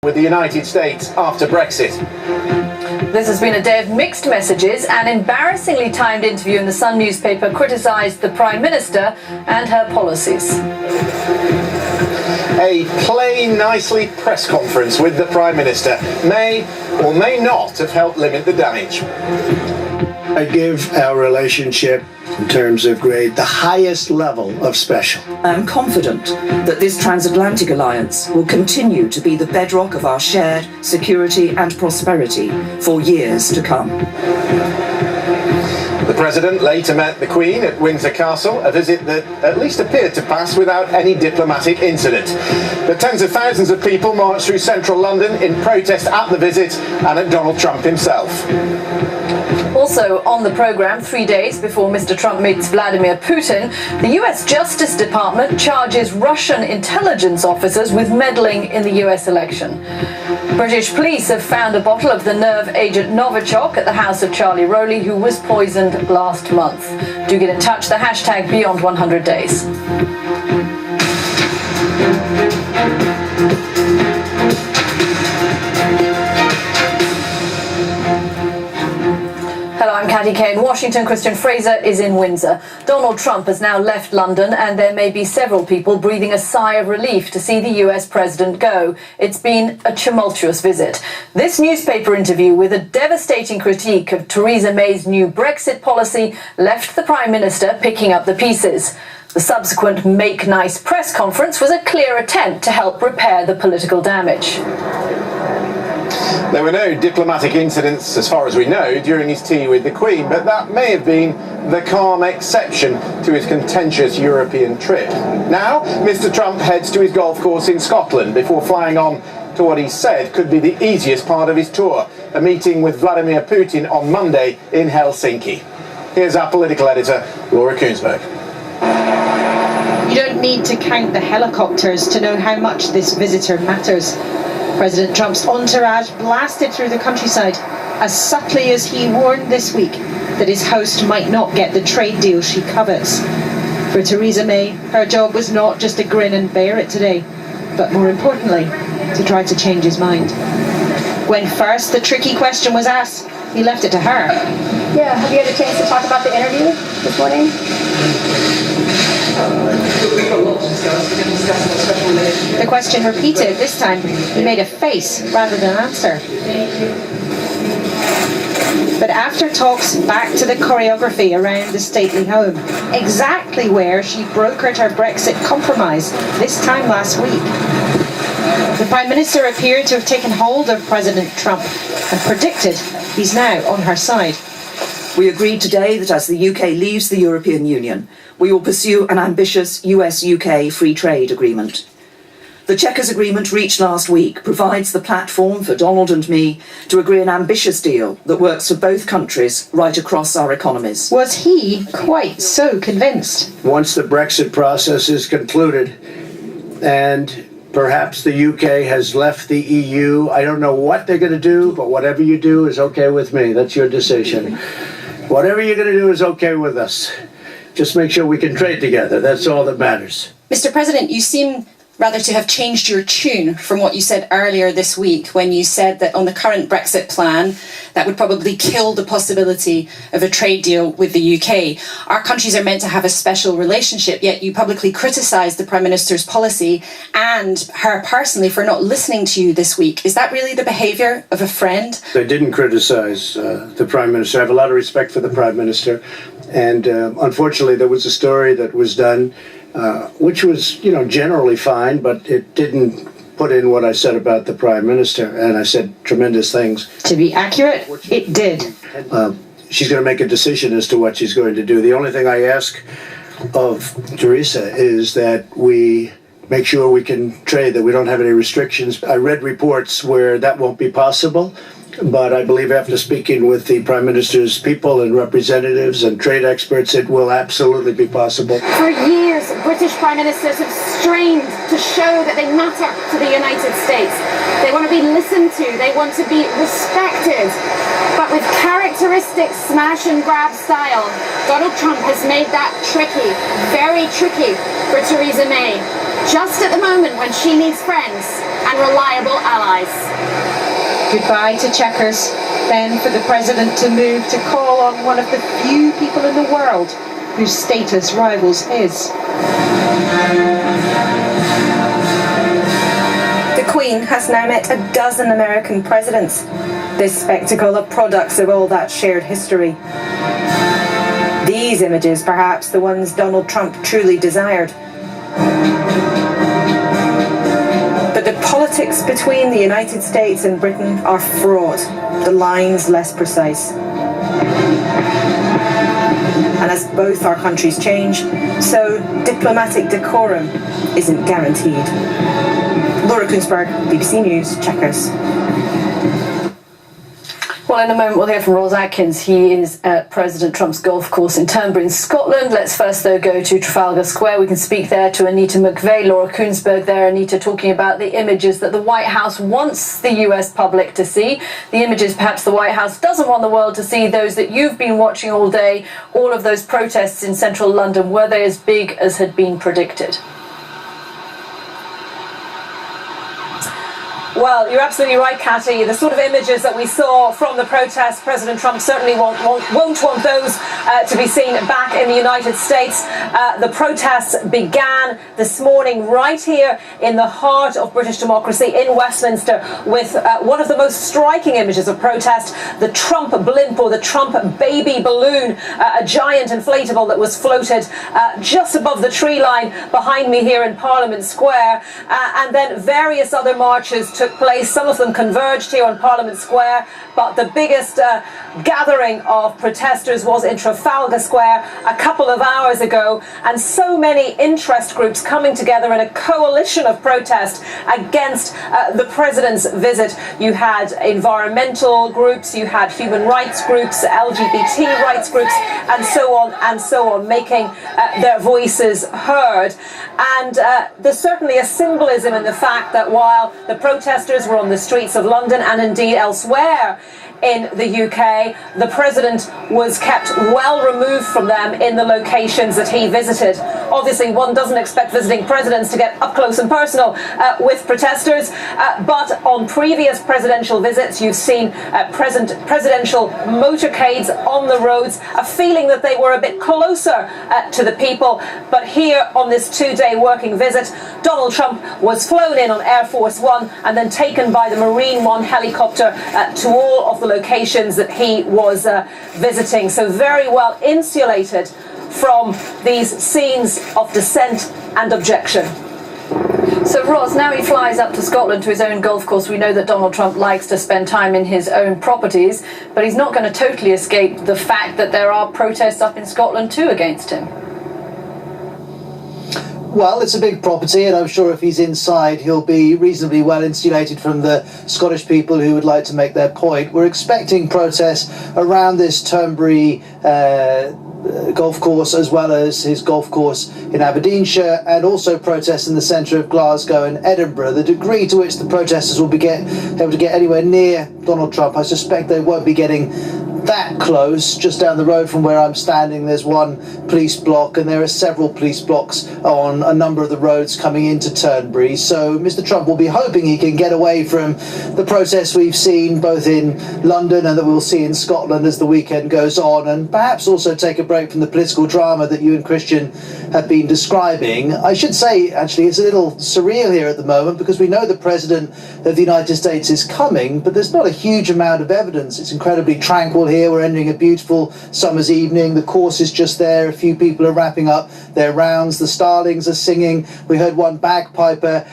with the United States after Brexit. This has been a day of mixed messages. An embarrassingly timed interview in the Sun newspaper criticised the Prime Minister and her policies. A play nicely press conference with the Prime Minister may or may not have helped limit the damage. I give our relationship, in terms of grade, the highest level of special. I'm confident that this transatlantic alliance will continue to be the bedrock of our shared security and prosperity for years to come. The President later met the Queen at Windsor Castle, a visit that at least appeared to pass without any diplomatic incident. But tens of thousands of people marched through central London in protest at the visit and at Donald Trump himself. Also on the programme, 3 days before Mr. Trump meets Vladimir Putin, the US Justice Department charges Russian intelligence officers with meddling in the US election. British police have found a bottle of the nerve agent Novichok at the house of Charlie Rowley, who was poisoned last month. Do get in touch, the hashtag Beyond 100 Days. Hello, I'm Katty Kay in Washington. Christian Fraser is in Windsor. Donald Trump has now left London, and there may be several people breathing a sigh of relief to see the US president go. It's been a tumultuous visit. This newspaper interview with a devastating critique of Theresa May's new Brexit policy left the Prime Minister picking up the pieces. The subsequent Make Nice press conference was a clear attempt to help repair the political damage. There were no diplomatic incidents, as far as we know, during his tea with the Queen, but that may have been the calm exception to his contentious European trip. Now, Mr. Trump heads to his golf course in Scotland before flying on to what he said could be the easiest part of his tour, a meeting with Vladimir Putin on Monday in Helsinki. Here's our political editor, Laura Koonsberg. You don't need to count the helicopters to know how much this visitor matters. President Trump's entourage blasted through the countryside as subtly as he warned this week that his host might not get the trade deal she covets. For Theresa May, her job was not just to grin and bear it today, but more importantly, to try to change his mind. When first the tricky question was asked, he left it to her. Yeah, have you had a chance to talk about the interview this morning? The question repeated. This time, he made a face rather than answer. But after talks back to the choreography around the stately home, exactly where she brokered her Brexit compromise this time last week. The Prime Minister appeared to have taken hold of President Trump and predicted he's now on her side. We agreed today that as the UK leaves the European Union, we will pursue an ambitious US-UK free trade agreement. The Chequers Agreement reached last week provides the platform for Donald and me to agree an ambitious deal that works for both countries right across our economies. Was he quite so convinced? Once the Brexit process is concluded and perhaps the UK has left the EU, I don't know what they're going to do, but whatever you do is okay with me. That's your decision. Whatever you're going to do is okay with us. Just make sure we can trade together. That's all that matters. Mr. President, you seem rather to have changed your tune from what you said earlier this week when you said that on the current Brexit plan, that would probably kill the possibility of a trade deal with the UK. Our countries are meant to have a special relationship, yet you publicly criticised the Prime Minister's policy and her personally for not listening to you this week. Is that really the behaviour of a friend? I didn't criticise the Prime Minister. I have a lot of respect for the Prime Minister. And unfortunately, there was a story that was done which was, generally fine, but it didn't put in what I said about the Prime Minister, and I said tremendous things. To be accurate, it did. She's going to make a decision as to what she's going to do. The only thing I ask of Theresa is that we make sure we can trade, that we don't have any restrictions. I read reports where that won't be possible, but I believe after speaking with the Prime Minister's people and representatives and trade experts, it will absolutely be possible. For years, British Prime Ministers have strained to show that they matter to the United States. They want to be listened to, they want to be respected. But with characteristic smash and grab style, Donald Trump has made that tricky, very tricky for Theresa May. Just at the moment when she needs friends, and reliable allies. Goodbye to Chequers, then for the President to move to call on one of the few people in the world whose status rivals his. The Queen has now met a dozen American presidents. This spectacle are products of all that shared history. These images, perhaps the ones Donald Trump truly desired. But the politics between the United States and Britain are fraught, the lines less precise. And as both our countries change, so diplomatic decorum isn't guaranteed. Laura Koonsberg, BBC News, Chequers. Well, in a moment we'll hear from Ross Atkins. He is at President Trump's golf course in Turnberry in Scotland. Let's first, though, go to Trafalgar Square. We can speak there to Anita McVeigh. Laura Koonsberg there. Anita, talking about the images that the White House wants the US public to see. The images perhaps the White House doesn't want the world to see, those that you've been watching all day. All of those protests in central London, were they as big as had been predicted? Well, you're absolutely right, Catty. The sort of images that we saw from the protest, President Trump certainly won't want those to be seen back in the United States. The protests began this morning right here in the heart of British democracy in Westminster with one of the most striking images of protest, the Trump blimp or the Trump baby balloon, a giant inflatable that was floated just above the tree line behind me here in Parliament Square. And then various other marches took place. Some of them converged here on Parliament Square, but the biggest gathering of protesters was in Trafalgar Square a couple of hours ago, and so many interest groups coming together in a coalition of protest against the president's visit. You had environmental groups, you had human rights groups, LGBT rights groups, and so on, making their voices heard. And there's certainly a symbolism in the fact that while the protesters were on the streets of London and indeed elsewhere in the UK, the president was kept well removed from them in the locations that he visited. Obviously, one doesn't expect visiting presidents to get up close and personal with protesters, but on previous presidential visits, you've seen presidential motorcades on the roads, a feeling that they were a bit closer to the people. But here on this two-day working visit, Donald Trump was flown in on Air Force One and then taken by the Marine One helicopter to all of the locations that he was visiting. So very well insulated from these scenes of dissent and objection. So, Ross, now he flies up to Scotland to his own golf course. We know that Donald Trump likes to spend time in his own properties, but he's not going to totally escape the fact that there are protests up in Scotland too against him. Well, it's a big property, and I'm sure if he's inside, he'll be reasonably well insulated from the Scottish people who would like to make their point. We're expecting protests around this Turnberry golf course, as well as his golf course in Aberdeenshire, and also protests in the centre of Glasgow and Edinburgh. The degree to which the protesters will be able to get anywhere near Donald Trump, I suspect they won't be getting that close. Just down the road from where I'm standing, there's one police block, and there are several police blocks on a number of the roads coming into Turnberry. So Mr. Trump will be hoping he can get away from the protests we've seen both in London and that we'll see in Scotland as the weekend goes on, and perhaps also take a break from the political drama that you and Christian have been describing. I should say, actually, it's a little surreal here at the moment because we know the President of the United States is coming, but there's not a huge amount of evidence. It's incredibly tranquil here. We're ending a beautiful summer's evening. The course is just there. A few people are wrapping up their rounds. The starlings are singing. We heard one bagpiper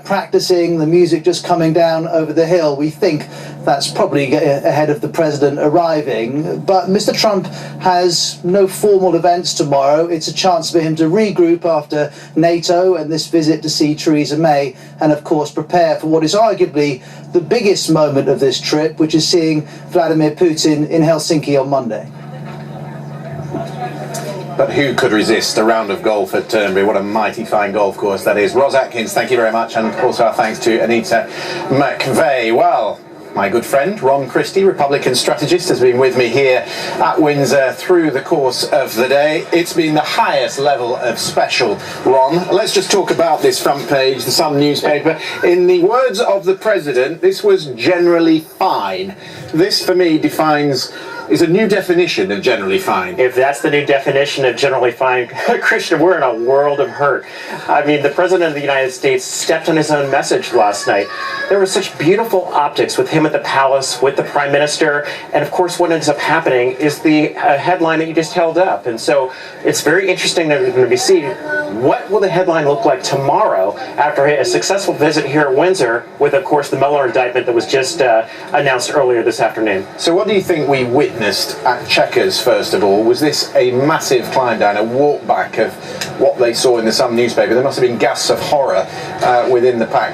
practicing. The music just coming down over the hill. We think that's probably ahead of the President arriving. But Mr. Trump has no formal events tomorrow. It's a chance for him to regroup after NATO and this visit to see Theresa May, and of course prepare for what is arguably the biggest moment of this trip, which is seeing Vladimir Putin in Helsinki on Monday. But who could resist a round of golf at Turnberry? What a mighty fine golf course that is. Ross Atkins, thank you very much, and also our thanks to Anita McVeigh. Well, my good friend, Ron Christie, Republican strategist, has been with me here at Windsor through the course of the day. It's been the highest level of special, Ron. Let's just talk about this front page, the Sun newspaper. In the words of the President, this was generally fine. This, for me, is a new definition of generally fine. If that's the new definition of generally fine, Christian, we're in a world of hurt. I mean, the President of the United States stepped on his own message last night. There was such beautiful optics with him at the palace, with the Prime Minister, and of course what ends up happening is the headline that you just held up. And so it's very interesting that we're going to be seeing what will the headline look like tomorrow after a successful visit here at Windsor with, of course, the Mueller indictment that was just announced earlier this afternoon. So what do you think we witnessed at Chequers, first of all? Was this a massive climb down, a walk back of what they saw in the Sun newspaper? There must have been gasps of horror within the pack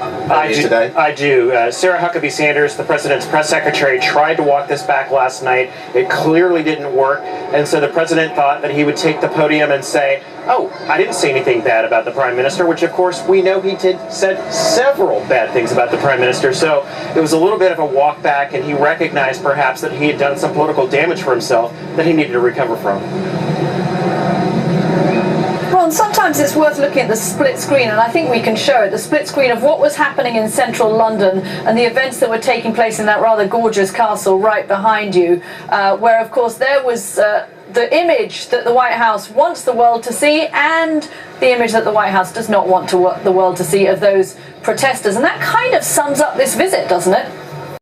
today. I do. Sarah Huckabee Sanders, the President's press secretary, tried to walk this back last night. It clearly didn't work. And so the President thought that he would take the podium and say, oh, I didn't say anything bad about the Prime Minister, which of course we know he said several bad things about the Prime Minister. So it was a little bit of a walk back, and he recognized perhaps that he had done some political damage for himself that he needed to recover from. Ron, sometimes it's worth looking at the split screen, and I think we can show it, the split screen of what was happening in central London and the events that were taking place in that rather gorgeous castle right behind you, where of course there was the image that the White House wants the world to see and the image that the White House does not want the world to see of those protesters. And that kind of sums up this visit, doesn't it?